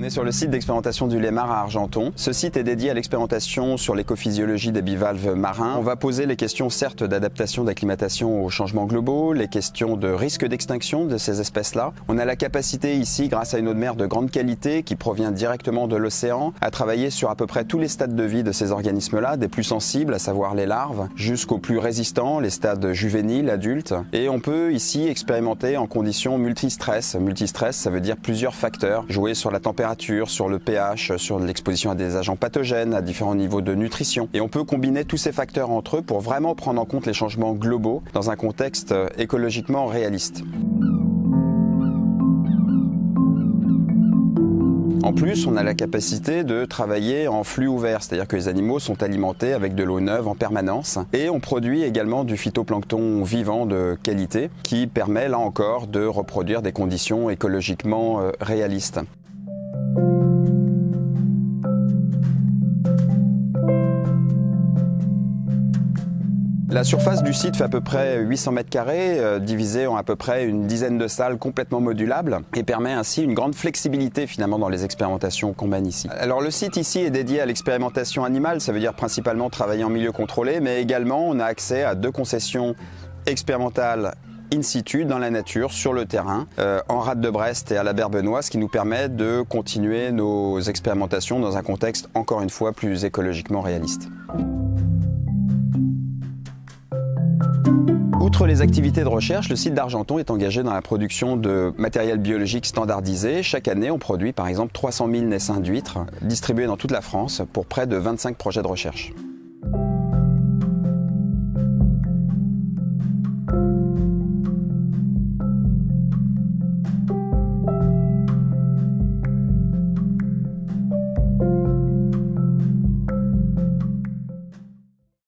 est sur le site d'expérimentation du Lémar à Argenton. Ce site est dédié à l'expérimentation sur l'écophysiologie des bivalves marins. On va poser les questions certes d'adaptation, d'acclimatation aux changements globaux, les questions de risque d'extinction de ces espèces-là. On a la capacité ici, grâce à une eau de mer de grande qualité qui provient directement de l'océan, à travailler sur à peu près tous les stades de vie de ces organismes-là, des plus sensibles, à savoir les larves, jusqu'aux plus résistants, les stades juvéniles, adultes. Et on peut ici expérimenter en conditions multistress. Multistress, ça veut dire plusieurs facteurs, jouer sur la température, sur le pH, sur l'exposition à des agents pathogènes, à différents niveaux de nutrition. Et on peut combiner tous ces facteurs entre eux pour vraiment prendre en compte les changements globaux dans un contexte écologiquement réaliste. En plus, on a la capacité de travailler en flux ouvert, c'est-à-dire que les animaux sont alimentés avec de l'eau neuve en permanence. Et on produit également du phytoplancton vivant de qualité qui permet là encore de reproduire des conditions écologiquement réalistes. La surface du site fait à peu près 800 m², divisée en à peu près une dizaine de salles complètement modulables et permet ainsi une grande flexibilité finalement dans les expérimentations qu'on mène ici. Alors le site ici est dédié à l'expérimentation animale, ça veut dire principalement travailler en milieu contrôlé, mais également on a accès à 2 concessions expérimentales in situ, dans la nature, sur le terrain, en rade de Brest et à la Berbenois, ce qui nous permet de continuer nos expérimentations dans un contexte encore une fois plus écologiquement réaliste. Outre les activités de recherche, le site d'Argenton est engagé dans la production de matériel biologique standardisé. Chaque année, on produit par exemple 300 000 naissins d'huîtres distribués dans toute la France pour près de 25 projets de recherche.